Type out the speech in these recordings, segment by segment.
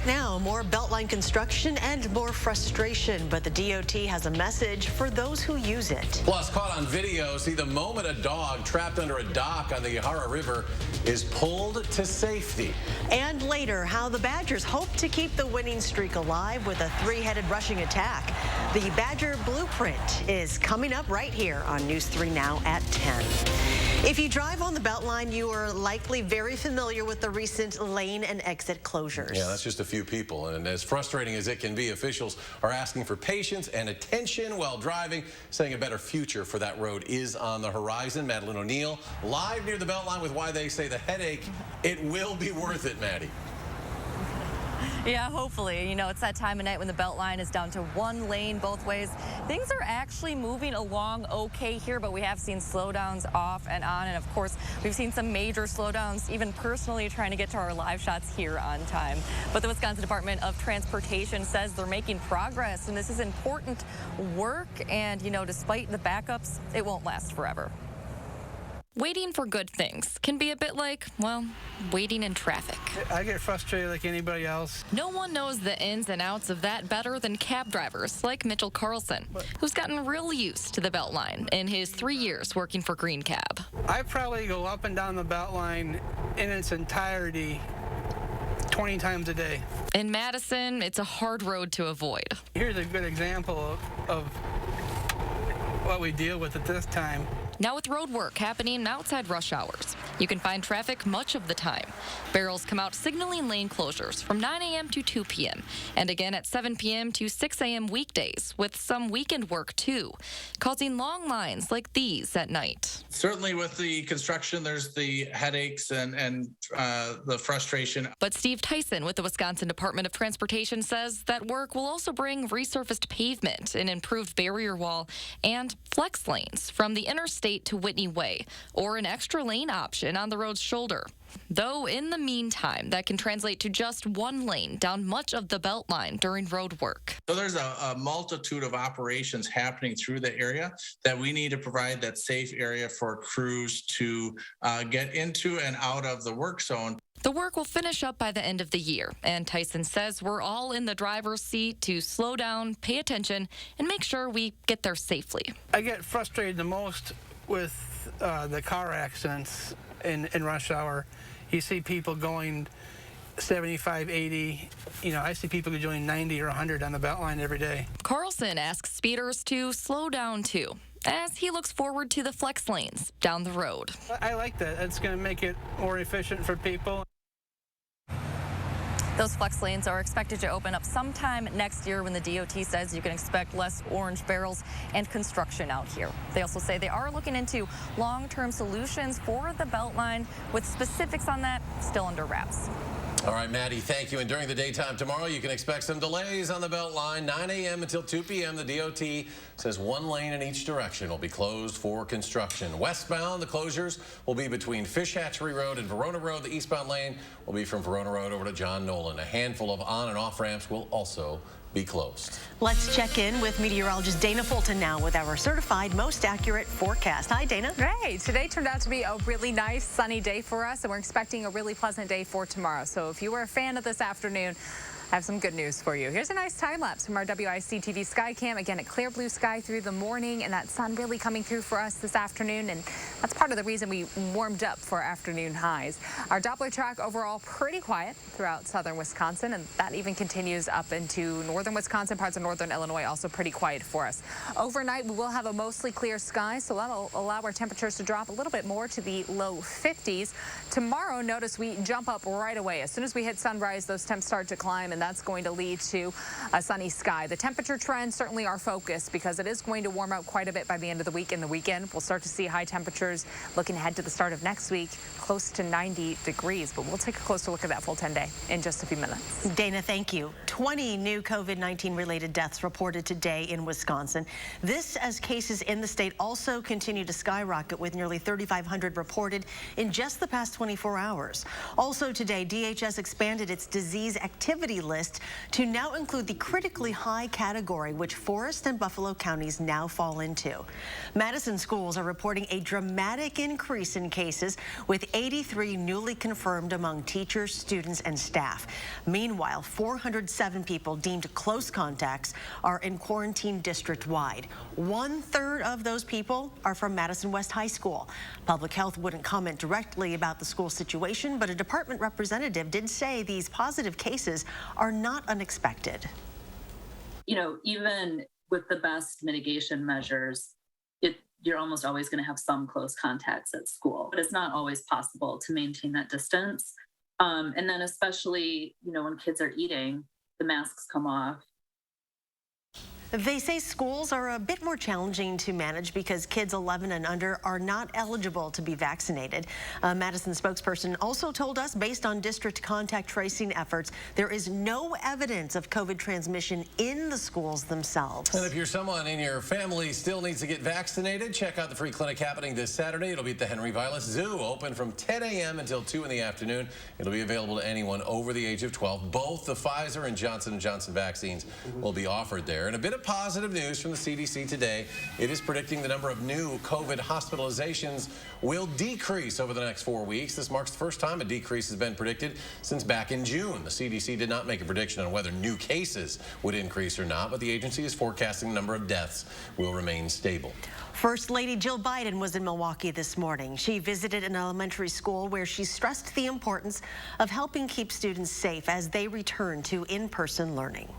now, more Beltline construction and more frustration, but the DOT has a message for those who use it. Plus, caught on video, see the moment a dog trapped under a dock on the Yahara River is pulled to safety. And later, how the Badgers hope to keep the winning streak alive with a three-headed rushing attack. The Badger Blueprint is coming up right here on News 3 Now at 10. If you drive on the Beltline, you are likely very familiar with the recent lane and exit closures. Yeah, that's just a few people. And as frustrating as it can be, officials are asking for patience and attention while driving, saying a better future for that road is on the horizon. Madeline O'Neill live near the Beltline with why they say the headache, it will be worth it, Maddie. Yeah, hopefully. You know, it's that time of night when the Beltline is down to one lane both ways. Things are actually moving along okay here, but we have seen slowdowns off and on. And of course, we've seen some major slowdowns, even personally trying to get to our live shots here on time. But the Wisconsin Department of Transportation says they're making progress, and this is important work. And, you know, despite the backups, it won't last forever. Waiting for good things can be a bit like, well, waiting in traffic. I get frustrated like anybody else. No one knows the ins and outs of that better than cab drivers like Mitchell Carlson, who's gotten real used to the Beltline in his 3 years working for Green Cab. I probably go up and down the Beltline in its entirety 20 times a day. In Madison, it's a hard road to avoid. Here's a good example of what we deal with at this time. Now with road work happening outside rush hours, you can find traffic much of the time. Barrels come out signaling lane closures from 9 a.m. to 2 p.m. and again at 7 p.m. to 6 a.m. weekdays, with some weekend work too, causing long lines like these at night. Certainly with the construction, there's the headaches and the frustration. But Steve Tyson with the Wisconsin Department of Transportation says that work will also bring resurfaced pavement, an improved barrier wall, and flex lanes from the interstate to Whitney Way, or an extra lane option on the road's shoulder. Though in the meantime, that can translate to just one lane down much of the Beltline during road work. So there's a multitude of operations happening through the area that we need to provide that safe area for crews to get into and out of the work zone. The work will finish up by the end of the year, and Tyson says we're all in the driver's seat to slow down, pay attention, and make sure we get there safely. I get frustrated the most with the car accidents in rush hour. You see people going 75, 80. You know, I see people going 90 or 100 on the Beltline every day. Carlson asks speeders to slow down too, as he looks forward to the flex lanes down the road. I like that. It's going to make it more efficient for people. Those flex lanes are expected to open up sometime next year when the DOT says you can expect less orange barrels and construction out here. They also say they are looking into long-term solutions for the Beltline, with specifics on that still under wraps. All right, Maddie, thank you. And during the daytime tomorrow, you can expect some delays on the Beltline, 9 a.m. until 2 p.m. The DOT says one lane in each direction will be closed for construction. Westbound, the closures will be between Fish Hatchery Road and Verona Road. The eastbound lane will be from Verona Road over to John Nolan. A handful of on and off ramps will also be closed. Let's check in with meteorologist Dana Fulton now with our certified most accurate forecast. Hi, Dana. Hey, today turned out to be a really nice sunny day for us, and we're expecting a really pleasant day for tomorrow. So if you were a fan of this afternoon, I have some good news for you. Here's a nice time lapse from our WISC-TV sky cam. Again, a clear blue sky through the morning, and that sun really coming through for us this afternoon, and that's part of the reason we warmed up for afternoon highs. Our Doppler track overall pretty quiet throughout southern Wisconsin, and that even continues up into northern Wisconsin, parts of northern Illinois, also pretty quiet for us. Overnight, we will have a mostly clear sky, so that'll allow our temperatures to drop a little bit more to the low 50s. Tomorrow, notice we jump up right away. As soon as we hit sunrise, those temps start to climb, and that's going to lead to a sunny sky. The temperature trends certainly are focused because it is going to warm up quite a bit by the end of the week and the weekend. We'll start to see high temperatures looking ahead to the start of next week, close to 90 degrees. But we'll take a closer look at that full 10-day in just a few minutes. Dana, thank you. 20 new COVID-19 related deaths reported today in Wisconsin. This as cases in the state also continue to skyrocket, with nearly 3,500 reported in just the past 24 hours. Also today, DHS expanded its disease activity list to now include the critically high category, which Forest and Buffalo counties now fall into. Madison schools are reporting a dramatic increase in cases, with 83 newly confirmed among teachers, students, and staff. Meanwhile, 407 people deemed close contacts are in quarantine district-wide. 1/3 of those people are from Madison West High School. Public Health wouldn't comment directly about the school situation, but a department representative did say these positive cases are not unexpected. You know, even with the best mitigation measures, you're almost always going to have some close contacts at school, but it's not always possible to maintain that distance. And then especially, you know, when kids are eating, the masks come off. They say schools are a bit more challenging to manage because kids 11 and under are not eligible to be vaccinated. A Madison spokesperson also told us, based on district contact tracing efforts, there is no evidence of COVID transmission in the schools themselves. And if you're someone in your family still needs to get vaccinated, check out the free clinic happening this Saturday. It'll be at the Henry Vilas Zoo, open from 10 a.m. until 2 in the afternoon. It'll be available to anyone over the age of 12. Both the Pfizer and Johnson & Johnson vaccines will be offered there. And a bit of positive news from the CDC today. It is predicting the number of new COVID hospitalizations will decrease over the next 4 weeks. This marks the first time a decrease has been predicted since back in June. The CDC did not make a prediction on whether new cases would increase or not, but the agency is forecasting the number of deaths will remain stable. First Lady Jill Biden was in Milwaukee this morning. She visited an elementary school where she stressed the importance of helping keep students safe as they return to in-person learning.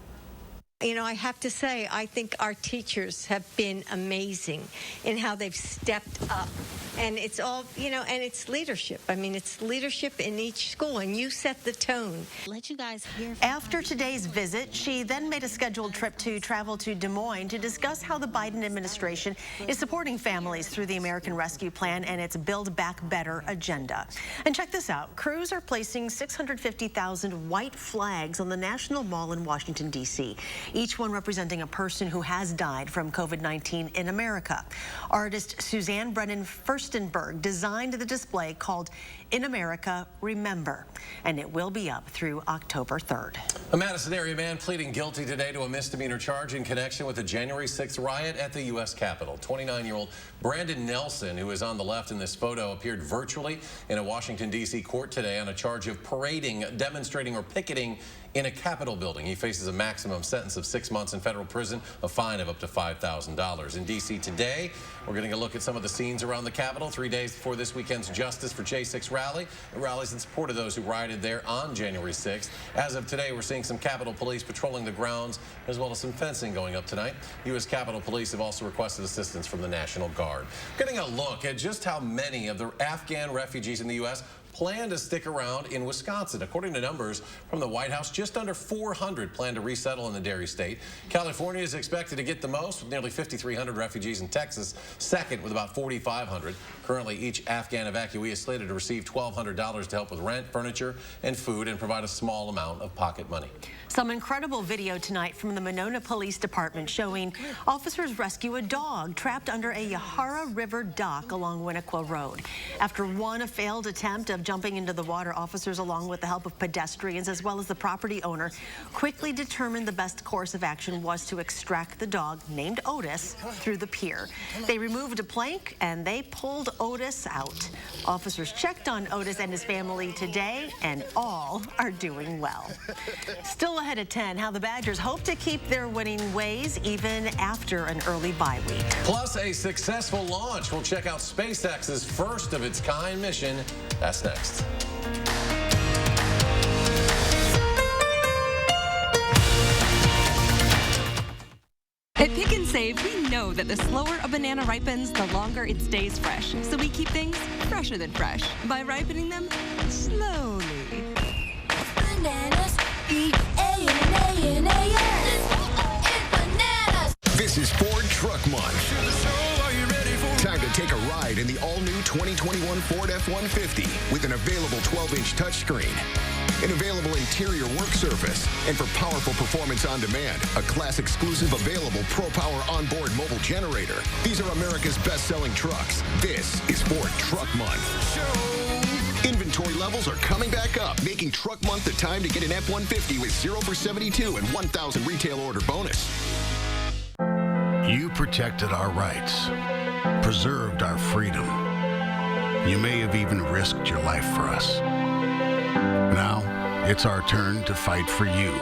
You know, I have to say, I think our teachers have been amazing in how they've stepped up. And it's all, you know, and it's leadership. I mean, it's leadership in each school, and you set the tone. Let you guys hear. After today's visit, she then made a scheduled trip to travel to Des Moines to discuss how the Biden administration is supporting families through the American Rescue Plan and its Build Back Better agenda. And check this out. Crews are placing 650,000 white flags on the National Mall in Washington, D.C., each one representing a person who has died from COVID-19 in America. Artist Suzanne Brennan Furstenberg designed the display called In America, Remember, and it will be up through October 3rd. A Madison area man pleading guilty today to a misdemeanor charge in connection with the January 6th riot at the U.S. Capitol. 29-year-old Brandon Nelson, who is on the left in this photo, appeared virtually in a Washington, D.C. court today on a charge of parading, demonstrating, or picketing in a Capitol building. He faces a maximum sentence of 6 months in federal prison, a fine of up to $5,000. In D.C. today, we're getting a look at some of the scenes around the Capitol 3 days before this weekend's Justice for J6 rally. It rallies in support of those who rioted there on January 6th. As of today, we're seeing some Capitol Police patrolling the grounds, as well as some fencing going up tonight. U.S. Capitol Police have also requested assistance from the National Guard. Getting a look at just how many of the Afghan refugees in the U.S. plan to stick around in Wisconsin. According to numbers from the White House, just under 400 plan to resettle in the Dairy State. California is expected to get the most, with nearly 5,300 refugees, in Texas second with about 4,500. Currently, each Afghan evacuee is slated to receive $1,200 to help with rent, furniture, and food, and provide a small amount of pocket money. Some incredible video tonight from the Monona Police Department showing officers rescue a dog trapped under a Yahara River dock along Winnequa Road. After one failed attempt of jumping into the water, officers, along with the help of pedestrians as well as the property owner, quickly determined the best course of action was to extract the dog, named Otis, through the pier. They removed a plank and they pulled Otis out. Officers checked on Otis and his family today, and all are doing well. Still ahead at 10, how the Badgers hope to keep their winning ways even after an early bye week. Plus, a successful launch. We'll check out SpaceX's first of its kind mission. That's next. At Pick and Save, we know that the slower a banana ripens, the longer it stays fresh. So we keep things fresher than fresh by ripening them slowly. Bananas, This is Ford Truck Month. Time to take a ride in the all-new 2021 Ford F-150 with an available 12-inch touchscreen, an available interior work surface, and for powerful performance on demand, a class-exclusive available Pro-Power onboard mobile generator. These are America's best-selling trucks. This is Ford Truck Month. Inventory Inventory levels are coming back up, making Truck Month the time to get an F-150 with 0 for 72 and 1,000 retail order bonus. You protected our rights, preserved our freedom. You may have even risked your life for us. Now, it's our turn to fight for you.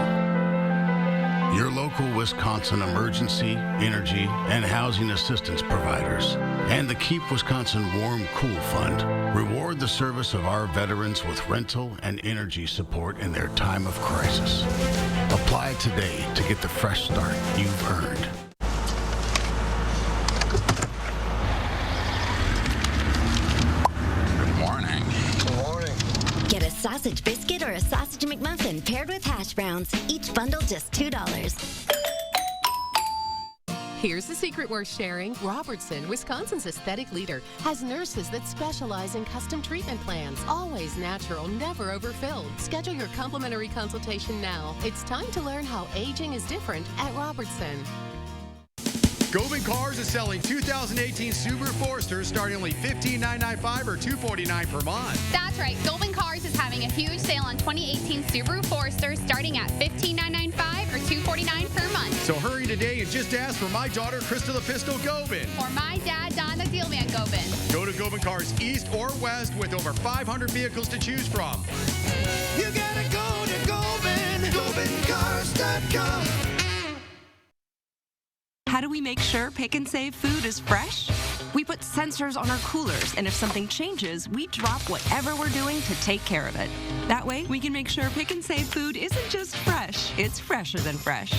Your local Wisconsin emergency, energy, and housing assistance providers, and the Keep Wisconsin Warm Cool Fund reward the service of our veterans with rental and energy support in their time of crisis. Apply today to get the fresh start you've earned. Get a sausage biscuit or a sausage McMuffin paired with hash browns. Each bundle just $2. Here's the secret worth sharing. Robertson, Wisconsin's aesthetic leader, has nurses that specialize in custom treatment plans. Always natural, never overfilled. Schedule your complimentary consultation now. It's time to learn how aging is different at Robertson. Gobin Cars is selling 2018 Subaru Foresters starting only $15,995 or $249 per month. That's right. Gobin Cars is having a huge sale on 2018 Subaru Foresters starting at $15,995 or $249 per month. So hurry today and just ask for my daughter, Krista the Pistol Gobin. Or my dad, Don the Dealman Gobin. Go to Gobin Cars East or West with over 500 vehicles to choose from. You gotta go to Gobin, GobinCars.com. How do we make sure Pick and Save food is fresh? We put sensors on our coolers, and if something changes, we drop whatever we're doing to take care of it. That way, we can make sure Pick and Save food isn't just fresh, it's fresher than fresh.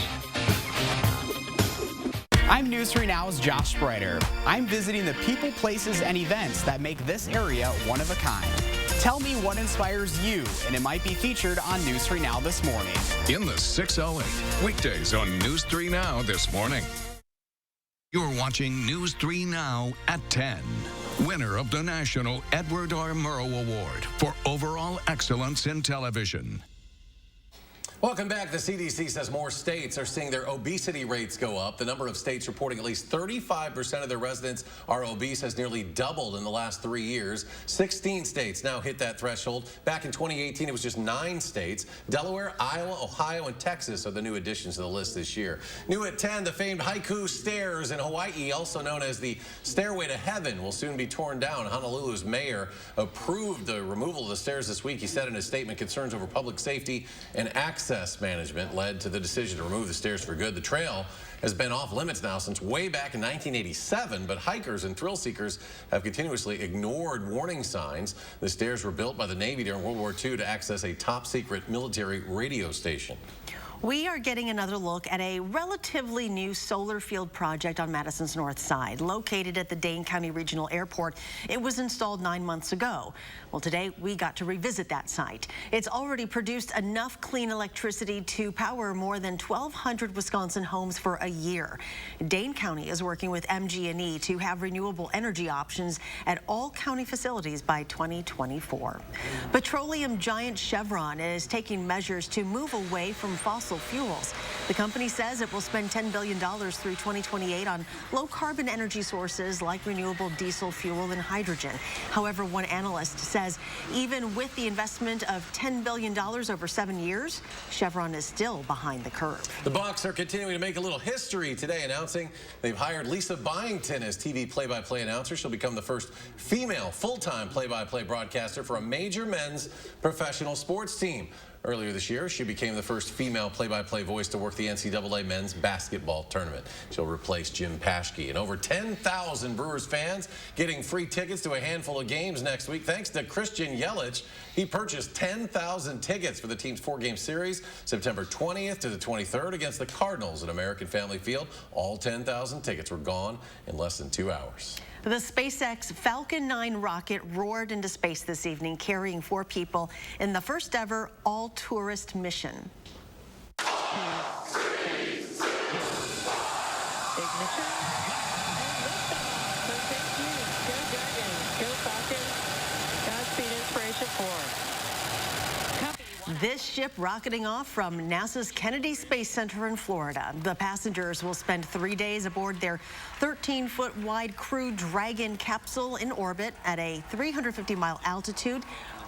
I'm News 3 Now's Josh Spreiter. I'm visiting the people, places, and events that make this area one of a kind. Tell me what inspires you, and it might be featured on News 3 Now this morning. In the 608, weekdays on News 3 Now this morning. You're watching News 3 Now at 10. Winner of the National Edward R. Murrow Award for Overall Excellence in Television. Welcome back. The CDC says more states are seeing their obesity rates go up. The number of states reporting at least 35% of their residents are obese has nearly doubled in the last 3 years. 16 states now hit that threshold. Back in 2018, it was just 9 states. Delaware, Iowa, Ohio, and Texas are the new additions to the list this year. New at 10, the famed Haiku Stairs in Hawaii, also known as the Stairway to Heaven, will soon be torn down. Honolulu's mayor approved the removal of the stairs this week. He said in his statement, concerns over public safety and access management led to the decision to remove the stairs for good. The trail has been off limits now since way back in 1987, but hikers and thrill seekers have continuously ignored warning signs. The stairs were built by the Navy during World War II to access a top-secret military radio station. We are getting another look at a relatively new solar field project on Madison's north side. Located at the Dane County Regional Airport, it was installed 9 months ago. Well, today we got to revisit that site. It's already produced enough clean electricity to power more than 1,200 Wisconsin homes for a year. Dane County is working with MG&E to have renewable energy options at all county facilities by 2024. Petroleum giant Chevron is taking measures to move away from fossil fuels. The company says it will spend $10 billion through 2028 on low-carbon energy sources like renewable diesel fuel and hydrogen. However, one analyst says even with the investment of $10 billion over 7 years, Chevron is still behind the curve. The Bucs are continuing to make a little history today, announcing they've hired Lisa Byington as TV play-by-play announcer. She'll become the first female full-time play-by-play broadcaster for a major men's professional sports team. Earlier this year, she became the first female play-by-play voice to work the NCAA men's basketball tournament. She'll replace Jim Paschke. And over 10,000 Brewers fans getting free tickets to a handful of games next week thanks to Christian Yelich. He purchased 10,000 tickets for the team's 4-game series, September 20th to the 23rd against the Cardinals at American Family Field. All 10,000 tickets were gone in less than 2 hours. The SpaceX Falcon 9 rocket roared into space this evening, carrying 4 people in the first ever all-tourist mission. This ship rocketing off from NASA's Kennedy Space Center in Florida. The passengers will spend 3 days aboard their 13-foot wide Crew Dragon capsule in orbit at a 350-mile altitude.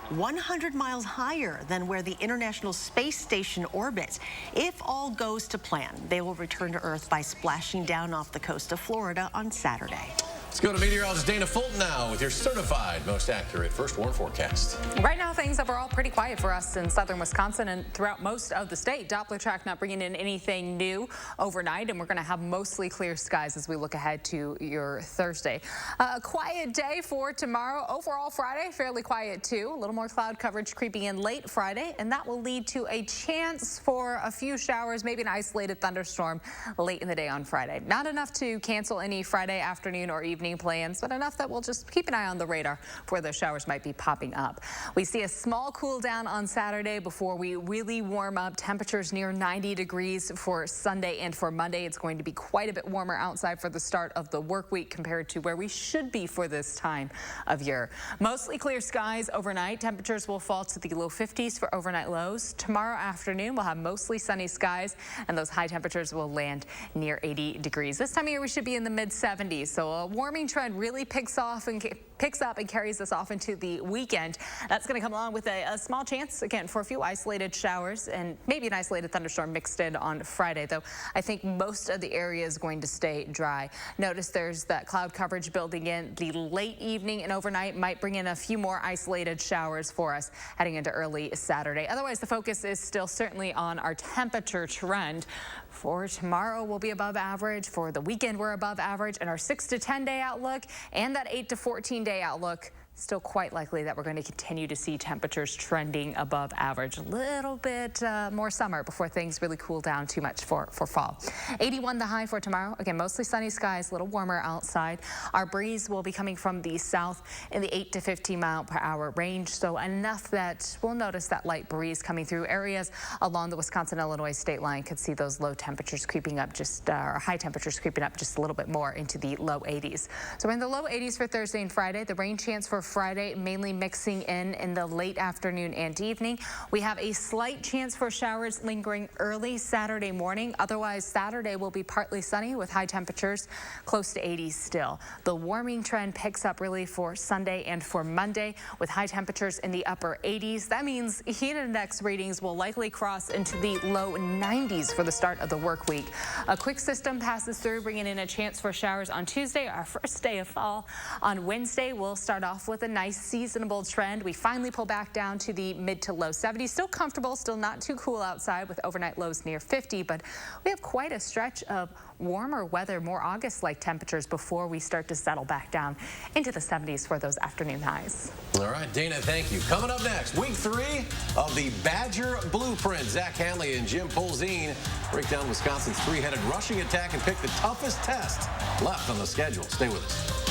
100 miles higher than where the International Space Station orbits. If all goes to plan, they will return to Earth by splashing down off the coast of Florida on Saturday. Let's go to meteorologist Dana Fulton now with your certified most accurate first warn forecast. Right now, things overall pretty quiet for us in southern Wisconsin and throughout most of the state. Doppler track not bringing in anything new overnight, and we're going to have mostly clear skies as we look ahead to your Thursday. A quiet day for tomorrow. Overall, Friday, fairly quiet too. A little more cloud coverage creeping in late Friday, and that will lead to a chance for a few showers, maybe an isolated thunderstorm late in the day on Friday. Not enough to cancel any Friday afternoon or evening plans, but enough that we'll just keep an eye on the radar for where those showers might be popping up. We see a small cool down on Saturday before we really warm up. Temperatures near 90 degrees for Sunday and for Monday. It's going to be quite a bit warmer outside for the start of the work week compared to where we should be for this time of year. Mostly clear skies overnight. Temperatures will fall to the low 50s for overnight lows. Tomorrow afternoon we'll have mostly sunny skies, and those high temperatures will land near 80 degrees. This time of year we should be in the mid 70s, so a warming trend really picks up and carries us off into the weekend. That's going to come along with a small chance, again, for a few isolated showers and maybe an isolated thunderstorm mixed in on Friday, though I think most of the area is going to stay dry. Notice there's that cloud coverage building in. The late evening and overnight might bring in a few more isolated showers for us heading into early Saturday. Otherwise, the focus is still certainly on our temperature trend. For tomorrow, we'll be above average. For the weekend, we're above average. And our 6 to 10 day outlook and that 8 to 14 day outlook, still quite likely that we're going to continue to see temperatures trending above average. A little bit more summer before things really cool down too much for fall. 81 the high for tomorrow. Again, mostly sunny skies, a little warmer outside. Our breeze will be coming from the south in the 8 to 15 mile per hour range, so enough that we'll notice that light breeze coming through. Areas along the Wisconsin-Illinois state line could see those low temperatures creeping up or high temperatures creeping up just a little bit more into the low 80s. So we're in the low 80s for Thursday and Friday. The rain chance for Friday mainly mixing in the late afternoon and evening. We have a slight chance for showers lingering early Saturday morning. Otherwise, Saturday will be partly sunny with high temperatures close to 80s still. The warming trend picks up really for Sunday and for Monday with high temperatures in the upper 80s. That means heat index readings will likely cross into the low 90s for the start of the work week. A quick system passes through, bringing in a chance for showers on Tuesday, our first day of fall. On Wednesday, we'll start off with a nice seasonable trend. We finally pull back down to the mid to low 70s. Still comfortable, still not too cool outside with overnight lows near 50, but we have quite a stretch of warmer weather, more August-like temperatures before we start to settle back down into the 70s for those afternoon highs. All right, Dana, thank you. Coming up next, week 3 of the Badger Blueprint. Zach Hanley and Jim Polzine break down Wisconsin's 3-headed rushing attack and pick the toughest test left on the schedule. Stay with us.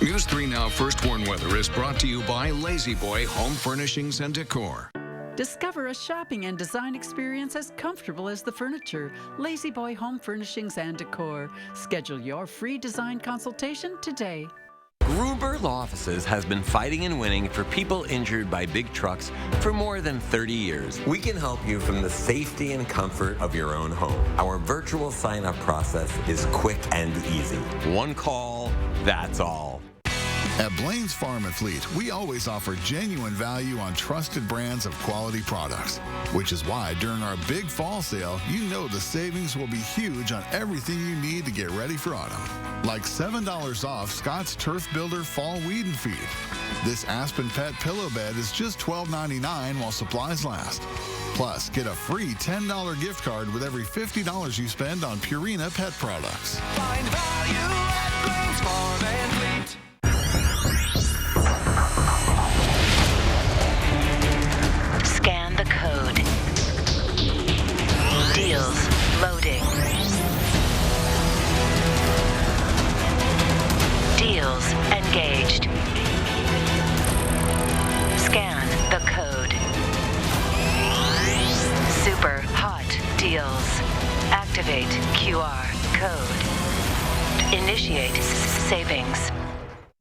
News 3 Now First Warn Weather is brought to you by Lazy Boy Home Furnishings and Decor. Discover a shopping and design experience as comfortable as the furniture. Lazy Boy Home Furnishings and Decor. Schedule your free design consultation today. Gruber Law Offices has been fighting and winning for people injured by big trucks for more than 30 years. We can help you from the safety and comfort of your own home. Our virtual sign-up process is quick and easy. One call, that's all. At Blaine's Farm and Fleet, we always offer genuine value on trusted brands of quality products, which is why during our big fall sale, you know the savings will be huge on everything you need to get ready for autumn. Like $7 off Scott's Turf Builder Fall Weed and Feed. This Aspen Pet Pillow Bed is just $12.99 while supplies last. Plus, get a free $10 gift card with every $50 you spend on Purina pet products. Find value at Blaine's Farm and Fleet. Scan the code. Deals loading. Deals engaged. Scan the code. Super hot deals. Activate QR code. Initiate savings.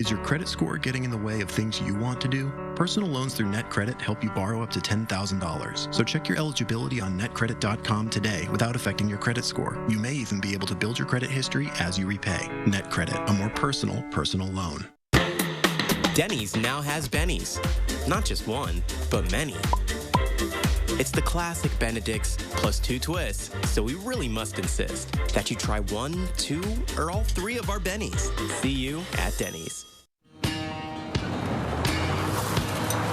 Is your credit score getting in the way of things you want to do? Personal loans through NetCredit help you borrow up to $10,000. So check your eligibility on netcredit.com today without affecting your credit score. You may even be able to build your credit history as you repay. NetCredit, a more personal loan. Denny's now has Bennies. Not just one, but many. It's the classic Benedict's plus 2 twists, so we really must insist that you try 1, 2, or all 3 of our Bennies. See you at Denny's.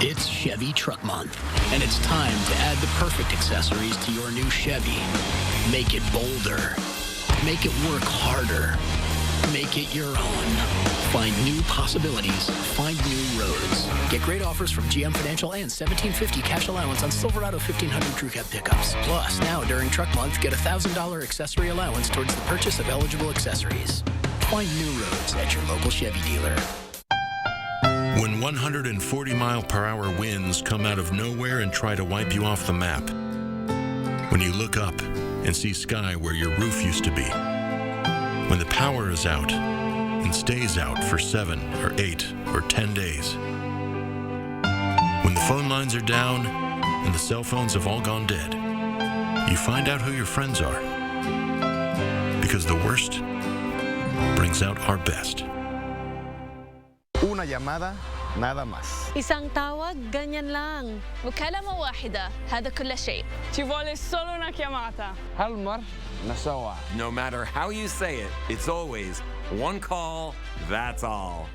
It's Chevy Truck Month, and it's time to add the perfect accessories to your new Chevy. Make it bolder. Make it work harder. Make it your own. Find new possibilities. Find new roads. Get great offers from GM Financial and $1,750 cash allowance on Silverado 1500 Crew Cab pickups. Plus, now during Truck Month, get a $1,000 accessory allowance towards the purchase of eligible accessories. Find new roads at your local Chevy dealer. When 140-mile-per-hour winds come out of nowhere and try to wipe you off the map. When you look up and see sky where your roof used to be. When the power is out and stays out for 7 or 8 or 10 days. When the phone lines are down and the cell phones have all gone dead. You find out who your friends are. Because the worst brings out our best. Una llamada, nada más. Isang tawag, ganyan lang. مكالمة واحدة، هذا كل شيء. Ci vuole solo una chiamata. Halmar nasawa. No matter how you say it, it's always one call, that's all.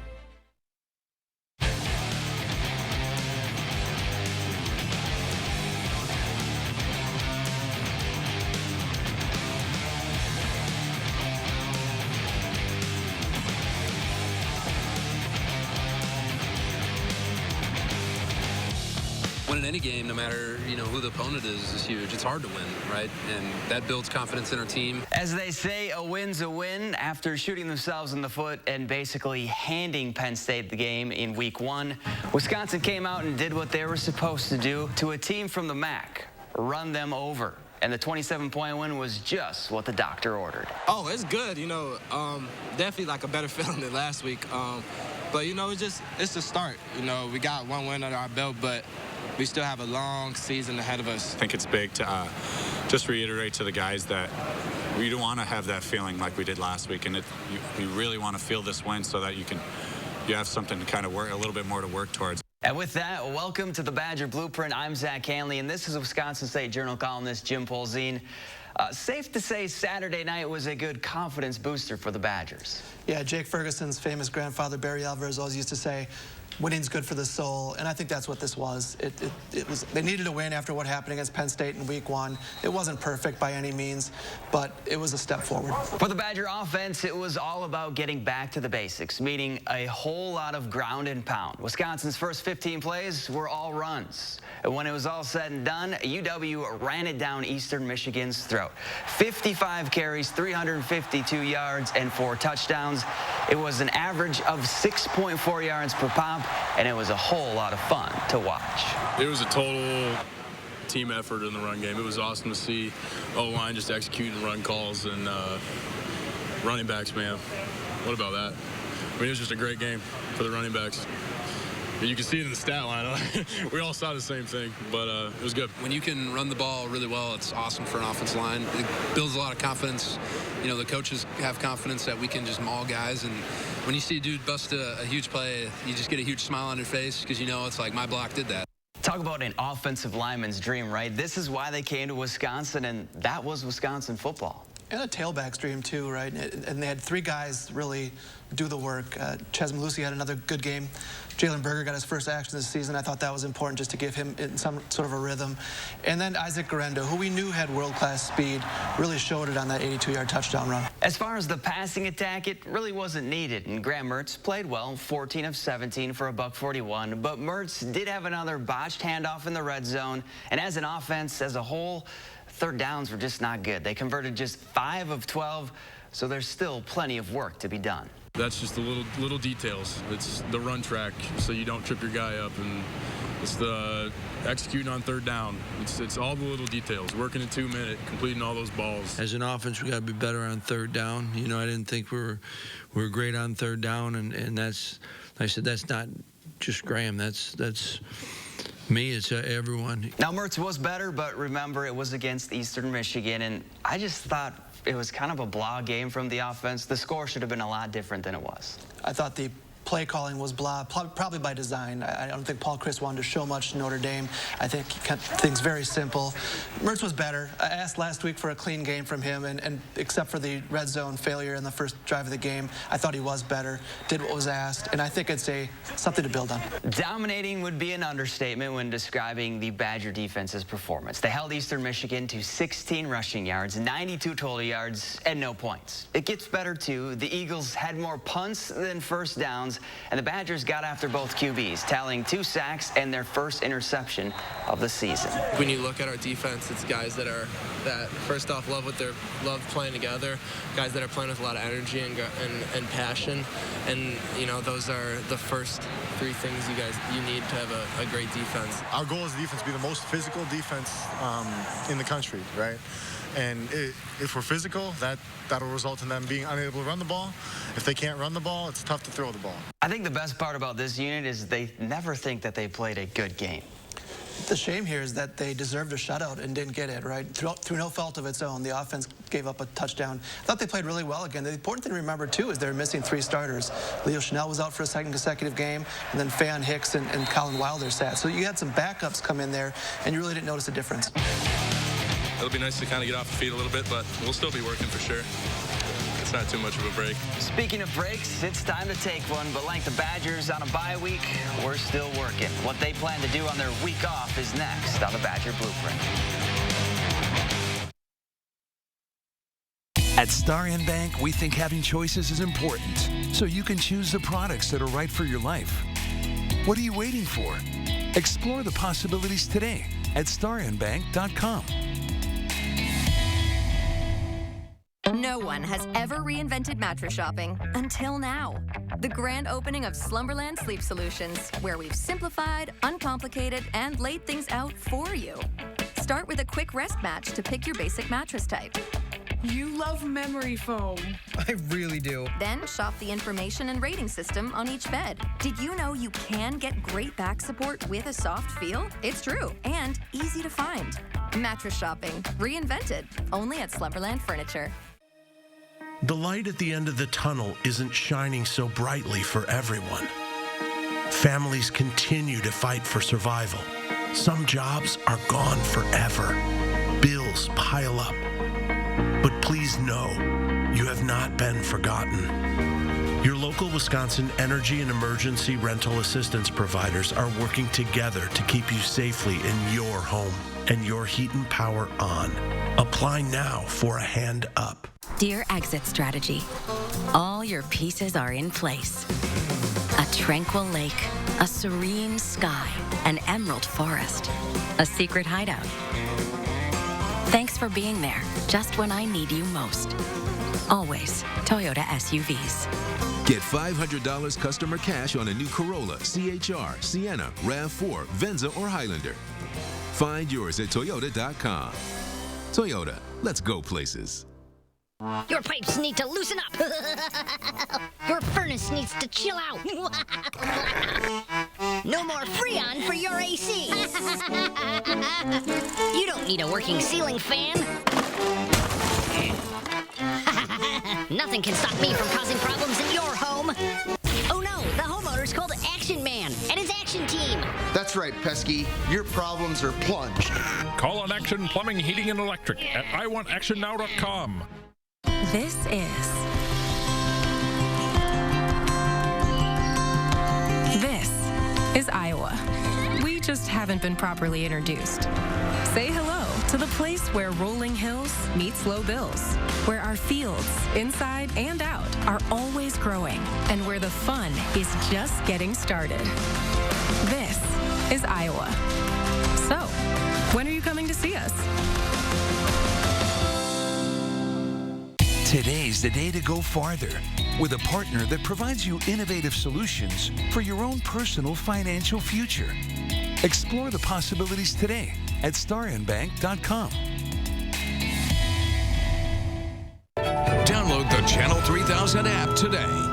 Winning any game, no matter who the opponent is huge. It's hard to win, right? And that builds confidence in our team. As they say, a win's a win. After shooting themselves in the foot and basically handing Penn State the game in week 1, Wisconsin came out and did what they were supposed to do to a team from the MAC, run them over. And the 27-point win was just what the doctor ordered. Oh, it's good. Definitely like a better feeling than last week. But it's the start. We got one win under our belt, but we still have a long season ahead of us. I think it's big to just reiterate to the guys that we don't want to have that feeling like we did last week, and we really want to feel this win so that you have something to kind of work, a little bit more to work towards. And with that, welcome to the Badger Blueprint. I'm Zach Hanley, and this is Wisconsin State Journal columnist Jim Polzine. Safe to say Saturday night was a good confidence booster for the Badgers. Yeah, Jake Ferguson's famous grandfather, Barry Alvarez, always used to say, winning's good for the soul, and I think that's what this was. It was. They needed a win after what happened against Penn State in week 1. It wasn't perfect by any means, but it was a step forward. For the Badger offense, it was all about getting back to the basics, meaning a whole lot of ground and pound. Wisconsin's first 15 plays were all runs. And when it was all said and done, UW ran it down Eastern Michigan's throat. 55 carries, 352 yards, and 4 touchdowns. It was an average of 6.4 yards per pop, and it was a whole lot of fun to watch. It was a total team effort in the run game. It was awesome to see O-line just executing run calls, and running backs, man. What about that? I mean, it was just a great game for the running backs. You can see it in the stat line. We all saw the same thing, but it was good. When you can run the ball really well, it's awesome for an offensive line. It builds a lot of confidence. The coaches have confidence that we can just maul guys, and when you see a dude bust a huge play, you just get a huge smile on your face because it's like my block did that. Talk about an offensive lineman's dream, right? This is why they came to Wisconsin, and that was Wisconsin football. And a tailback's dream, too, right? And they had 3 guys really do the work. Ches Malusi had another good game. Jalen Berger got his first action this season. I thought that was important just to give him some sort of a rhythm. And then Isaac Garendo, who we knew had world-class speed, really showed it on that 82-yard touchdown run. As far as the passing attack, it really wasn't needed. And Graham Mertz played well, 14 of 17 for $141. But Mertz did have another botched handoff in the red zone. And as an offense as a whole, third downs were just not good. They converted just 5 of 12, so there's still plenty of work to be done. That's just the little details. It's the run track, so you don't trip your guy up, and It's the executing on third down. It's all the little details. Working in 2 minutes, completing all those balls. As an offense, we got to be better on third down. You know, I didn't think we were great on third down, and that's, like I said, that's not just Graham. That's me. It's everyone. Now, Mertz was better, but remember, it was against Eastern Michigan, and I just thought it was kind of a blah game from the offense. The score should have been a lot different than it was. I thought the play calling was blah, probably by design. I don't think Paul Chryst wanted to show much to Notre Dame. I think he kept things very simple. Mertz was better. I asked last week for a clean game from him, and except for the red zone failure in the first drive of the game, I thought he was better, did what was asked, and I think it's something to build on. Dominating would be an understatement when describing the Badger defense's performance. They held Eastern Michigan to 16 rushing yards, 92 total yards, and no points. It gets better, too. The Eagles had more punts than first downs, and the Badgers got after both QBs, tallying 2 sacks and their first interception of the season. When you look at our defense, it's guys that first off love playing together, guys that are playing with a lot of energy and passion, and you know those are the first 3 things you need to have a great defense. Our goal as a defense to be the most physical defense in the country, right? And if we're physical, that'll result in them being unable to run the ball. If they can't run the ball, it's tough to throw the ball. I think the best part about this unit is they never think that they played a good game. The shame here is that they deserved a shutout and didn't get it, right? Through no fault of its own, the offense gave up a touchdown. I thought they played really well again. The important thing to remember, too, is they're missing 3 starters. Leo Chanel was out for a second consecutive game, and then Faion Hicks and Colin Wilder sat. So you had some backups come in there, and you really didn't notice a difference. It'll be nice to kind of get off the feet a little bit, but we'll still be working for sure. It's not too much of a break. Speaking of breaks, it's time to take one, but like the Badgers on a bye week, we're still working. What they plan to do on their week off is next on the Badger Blueprint. At Star N Bank, we think having choices is important, so you can choose the products that are right for your life. What are you waiting for? Explore the possibilities today at starnbank.com. No one has ever reinvented mattress shopping until now. The grand opening of Slumberland Sleep Solutions, where we've simplified, uncomplicated, and laid things out for you. Start with a quick rest match to pick your basic mattress type. You love memory foam. I really do. Then shop the information and rating system on each bed. Did you know you can get great back support with a soft feel? It's true, and easy to find. Mattress shopping, reinvented, only at Slumberland Furniture. The light at the end of the tunnel isn't shining so brightly for everyone. Families continue to fight for survival. Some jobs are gone forever. Bills pile up. But please know, you have not been forgotten. Your local Wisconsin energy and emergency rental assistance providers are working together to keep you safely in your home and your heat and power on. Apply now for a hand up. Dear Exit Strategy, all your pieces are in place. A tranquil lake, a serene sky, an emerald forest, a secret hideout. Thanks for being there, just when I need you most. Always Toyota SUVs. Get $500 customer cash on a new Corolla, CHR, Sienna, RAV4, Venza, or Highlander. Find yours at Toyota.com. Toyota, let's go places. Your pipes need to loosen up. Your furnace needs to chill out. No more Freon for your AC. You don't need a working ceiling fan. Nothing can stop me from causing problems in your home. Oh no, the homeowner's called Action Man and his action team. That's right, Pesky. Your problems are plunged. Call on Action Plumbing, Heating, and Electric at iwantactionnow.com. This is Iowa. We just haven't been properly introduced. Say hello to the place where rolling hills meets low bills, where our fields, inside and out, are always growing, and where the fun is just getting started. This is Iowa. So, when are you coming to see us? Today's the day to go farther with a partner that provides you innovative solutions for your own personal financial future. Explore the possibilities today at starandbank.com. Download the Channel 3000 app today.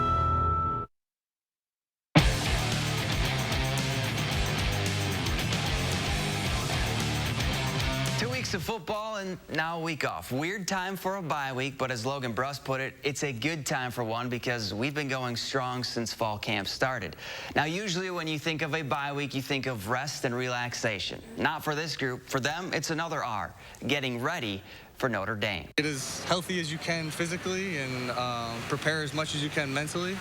Of football and now a week off. Weird time for a bye week, but as Logan Bruss put it, it's a good time for one because we've been going strong since fall camp started. Now, usually when you think of a bye week, you think of rest and relaxation. Not for this group. For them, it's another R, getting ready for Notre Dame. Get as healthy as you can physically and prepare as much as you can mentally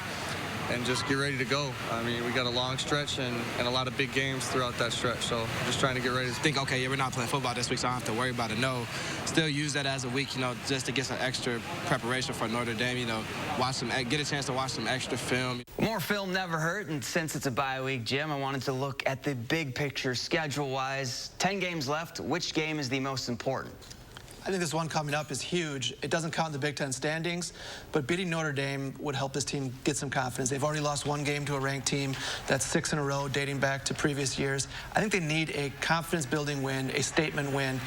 and just get ready to go. I mean, we got a long stretch and a lot of big games throughout that stretch, so just trying to get ready to think, okay, yeah, we're not playing football this week, so I don't have to worry about it. No, still use that as a week, just to get some extra preparation for Notre Dame, get a chance to watch some extra film. More film never hurt, and since it's a bye week, Jim, I wanted to look at the big picture schedule-wise. 10 games left. Which game is the most important? I think this one coming up is huge. It doesn't count the Big Ten standings, but beating Notre Dame would help this team get some confidence. They've already lost one game to a ranked team. That's 6 in a row, dating back to previous years. I think they need a confidence-building win, a statement win,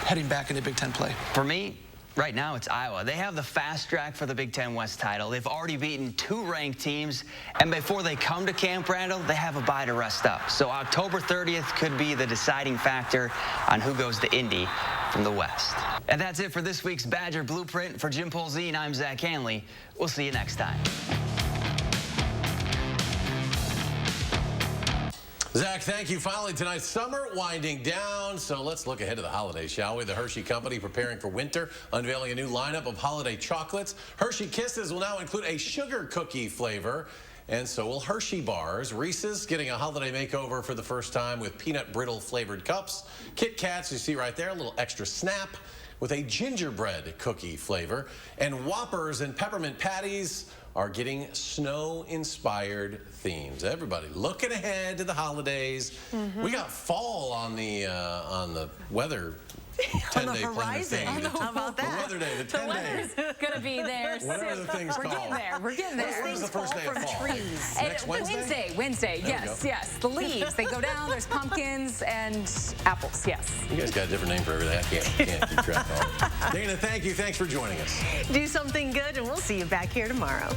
heading back into Big Ten play. For me, right now, it's Iowa. They have the fast track for the Big Ten West title. They've already beaten 2 ranked teams, and before they come to Camp Randall, they have a bye to rest up. So October 30th could be the deciding factor on who goes to Indy from the West. And that's it for this week's Badger Blueprint. For Jim Polzine, I'm Zach Hanley. We'll see you next time. Zach, thank you. Finally tonight, summer winding down, so let's look ahead to the holidays, shall we? The Hershey Company preparing for winter, unveiling a new lineup of holiday chocolates. Hershey Kisses will now include a sugar cookie flavor, and so will Hershey bars. Reese's getting a holiday makeover for the first time with peanut brittle flavored cups. Kitkats, you see right there, a little extra snap with a gingerbread cookie flavor. And Whoppers and peppermint patties are getting snow-inspired themes. Everybody looking ahead to the holidays. We got fall on the weather. 10-day horizon. How about that? The weather day, the 10 days. The weather's going to be there. Whatever the thing's called. We're getting there. We're getting there. When's the first day of fall? Trees. Next Wednesday? Wednesday. There Yes. The leaves, they go down. There's pumpkins and apples. Yes. You guys got a different name for everything. I can't keep track of all. Dana, thank you. Thanks for joining us. Do something good, and we'll see you back here tomorrow.